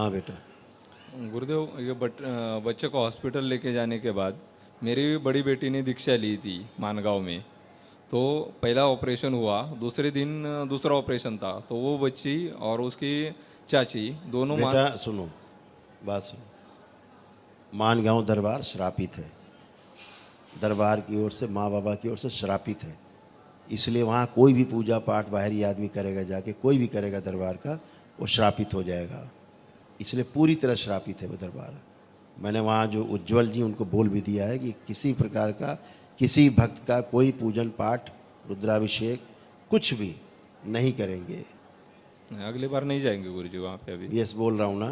हाँ बेटा। गुरुदेव, ये बच्चे को हॉस्पिटल लेके जाने के बाद मेरी बड़ी बेटी ने दीक्षा ली थी मानगांव में। तो पहला ऑपरेशन हुआ, दूसरे दिन दूसरा ऑपरेशन था, तो वो बच्ची और उसकी चाची दोनों बेटा सुनो, बात सुनो। मानगांव दरबार श्रापित है, दरबार की ओर से, माँ बाबा की ओर से श्रापित है। इसलिए वहाँ कोई भी पूजा पाठ बाहरी आदमी करेगा जाके, कोई भी करेगा दरबार का, वो श्रापित हो जाएगा। इसलिए पूरी तरह श्रापित है वो दरबार। मैंने वहाँ जो उज्ज्वल जी उनको बोल भी दिया है कि किसी प्रकार का किसी भक्त का कोई पूजन पाठ, रुद्राभिषेक कुछ भी नहीं करेंगे। अगली बार नहीं जाएंगे गुरुजी वहाँ पे अभी। यस, बोल रहा हूँ ना,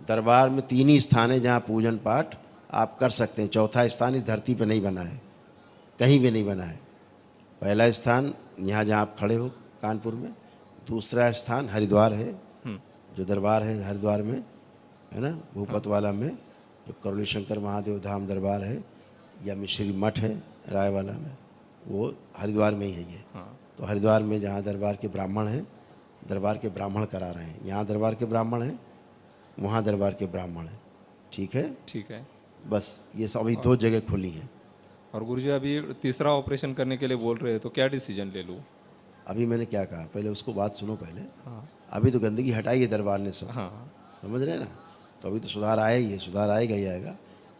दरबार में 3 ही स्थान है जहाँ पूजन पाठ आप कर सकते हैं। चौथा स्थान इस धरती पर नहीं बना है, कहीं भी नहीं बना है। पहला स्थान यहाँ जहाँ आप खड़े हो कानपुर में, दूसरा स्थान हरिद्वार है, जो दरबार है हरिद्वार में, है ना, भूपतवाला में, जो करुणी शंकर महादेव धाम दरबार है, या मिश्री मठ है रायवाला में, वो हरिद्वार में ही है ये। तो हरिद्वार में जहाँ दरबार के ब्राह्मण हैं, दरबार के ब्राह्मण करा रहे हैं। यहाँ दरबार के ब्राह्मण हैं, वहाँ दरबार के ब्राह्मण हैं। ठीक है, ठीक है। बस ये सब अभी 2 जगह खुली हैं। और गुरुजी अभी तीसरा ऑपरेशन करने के लिए बोल रहे हैं, तो क्या डिसीजन ले लूँ? अभी मैंने क्या कहा, पहले उसको बात सुनो पहले। हाँ अभी तो गंदगी हटाई है दरबार ने सब, हाँ समझ रहे हैं ना। तो अभी तो सुधार आया ही है, सुधार आएगा ही आएगा।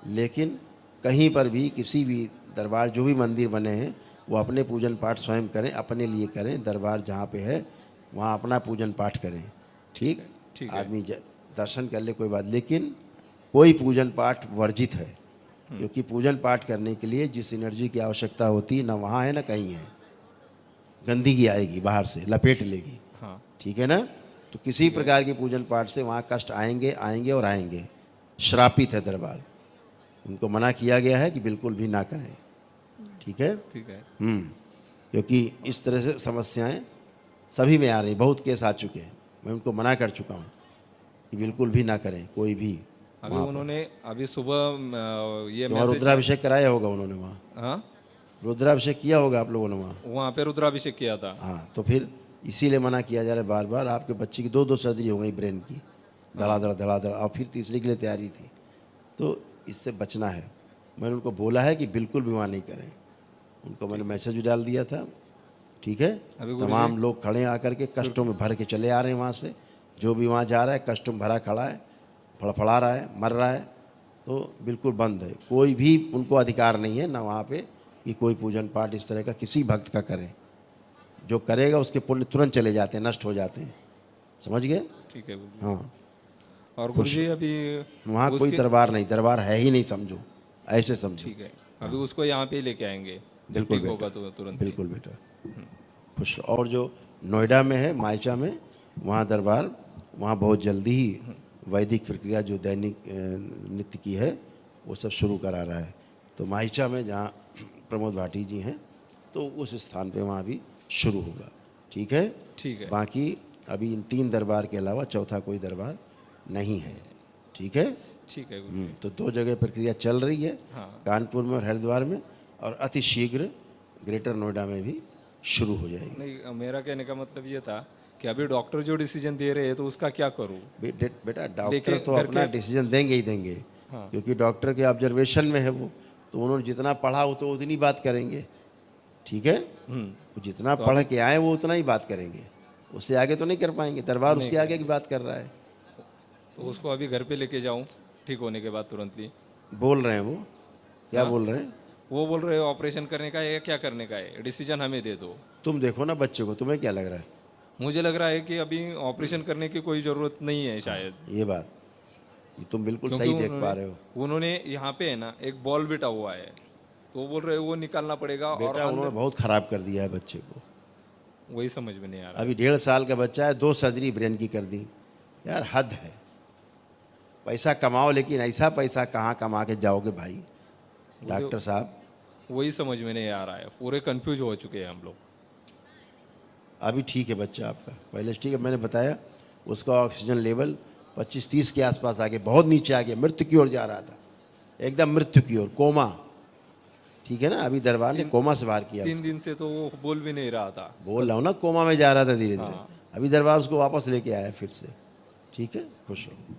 लेकिन कहीं पर भी किसी भी दरबार, जो भी मंदिर बने हैं, वो अपने पूजन पाठ स्वयं करें, अपने लिए करें। दरबार जहाँ पे है वहाँ अपना पूजन पाठ करें। ठीक, आदमी दर्शन कर ले कोई बात, लेकिन कोई पूजन पाठ वर्जित है। क्योंकि पूजन पाठ करने के लिए जिस एनर्जी की आवश्यकता होती है, ना वहाँ है ना कहीं है। गंदगी आएगी बाहर से, लपेट लेगी। हाँ, ठीक है ना। तो किसी प्रकार की पूजन पाठ से वहाँ कष्ट आएंगे आएंगे और आएंगे। श्रापित है दरबार, उनको मना किया गया है कि बिल्कुल भी ना करें। ठीक है, ठीक है। क्योंकि इस तरह से समस्याएं सभी में आ रही, बहुत केस आ चुके हैं। मैं उनको मना कर चुका हूँ कि बिल्कुल भी ना करें कोई भी। अभी उन्होंने अभी सुबह ये वहाँ रुद्राभिषेक कराया होगा उन्होंने, वहाँ हाँ, रुद्राभिषेक किया होगा आप लोगों ने वहाँ पे रुद्राभिषेक किया था। हाँ, तो फिर इसीलिए मना किया जा रहा है बार बार। आपके बच्चे की 2 सर्जरी हो गई ब्रेन की, धड़ाधड़, और फिर तीसरी के लिए तैयारी थी। तो इससे बचना है। मैंने उनको बोला है कि बिल्कुल भी वहाँ नहीं करें। उनको मैंने मैसेज भी डाल दिया था। ठीक है, तमाम लोग खड़े आकर के कष्टों में भर के चले आ रहे हैं वहाँ से। जो भी वहाँ जा रहा है कष्टों में भरा खड़ा है, फड़फड़ा रहा है, मर रहा है। तो बिल्कुल बंद है, कोई भी उनको अधिकार नहीं है ना वहाँ पे कि कोई पूजन पाठ इस तरह का किसी भक्त का करें। जो करेगा उसके पुण्य तुरंत चले जाते हैं, नष्ट हो जाते हैं। समझ गए? ठीक है गुरुजी। हाँ। और गुरुजी अभी वहाँ कोई दरबार नहीं, दरबार है ही नहीं, समझो, ऐसे समझो। ठीक है, अभी उसको यहाँ पे लेके आएंगे, बिल्कुल ठीक होगा तो तुरंत। बिल्कुल बेटा, खुश। और जो नोएडा में है, मायचा में, वहाँ दरबार, वहाँ बहुत जल्दी ही वैदिक प्रक्रिया जो दैनिक नित्य की है वो सब शुरू करा रहा है। तो मायचा में जहाँ प्रमोद भाटी जी हैं, तो उस स्थान पे वहाँ भी शुरू होगा। ठीक है, ठीक है। बाकी अभी इन 3 दरबार के अलावा चौथा कोई दरबार नहीं है। ठीक है, ठीक है गुरुजी। तो 2 जगह प्रक्रिया चल रही है, कानपुर में और हरिद्वार में, और अति शीघ्र ग्रेटर नोएडा में भी शुरू हो जाएगी। नहीं, मेरा कहने का मतलब ये था कि अभी डॉक्टर जो डिसीजन दे रहे हैं तो उसका क्या करूं? बेटा डॉक्टर तो अपना डिसीजन देंगे ही देंगे। क्योंकि डॉक्टर के ऑब्जर्वेशन में है वो, तो उन्होंने जितना पढ़ा हो तो उतनी बात करेंगे। ठीक है, वो जितना पढ़ के आए वो उतना ही बात करेंगे, उससे आगे तो नहीं कर पाएंगे। दरबार उसके आगे की बात कर रहा है। तो उसको अभी घर पे लेके जाऊं ठीक होने के बाद तुरंत ही? बोल रहे हैं वो, क्या बोल रहे हैं? वो बोल रहे हैं ऑपरेशन करने का है या क्या करने का है, डिसीजन हमें दे दो। तुम देखो ना बच्चे को, तुम्हें क्या लग रहा है? मुझे लग रहा है कि अभी ऑपरेशन करने की कोई ज़रूरत नहीं है शायद। ये बात ये तुम बिल्कुल सही देख पा रहे हो। उन्होंने यहाँ पे है ना एक बॉल बिठा हुआ है, तो वो बोल रहे हैं वो निकालना पड़ेगा। बेटा और उन्होंने बहुत खराब कर दिया है बच्चे को। वही समझ में नहीं आ रहा। अभी 1.5 साल का बच्चा है, 2 सर्जरी ब्रेन की कर दी। यार हद है। पैसा कमाओ, लेकिन ऐसा पैसा कहाँ कमा के जाओगे भाई डॉक्टर साहब? वही समझ में नहीं आ रहा है, पूरे कंफ्यूज हो चुके हैं हम लोग। अभी ठीक है बच्चा आपका, पहले ठीक है, मैंने बताया उसका ऑक्सीजन लेवल 25-30 के आसपास आ गया, बहुत नीचे आ गया, मृत्यु की ओर जा रहा था, एकदम मृत्यु की ओर, कोमा। ठीक है ना, अभी दरबार ने कोमा से बाहर किया। 3 दिन से तो वो बोल भी नहीं रहा था। बोल रहा हूँ ना, कोमा में जा रहा था धीरे धीरे। अभी दरबार उसको वापस लेके आया फिर से। ठीक है, खुश रहो।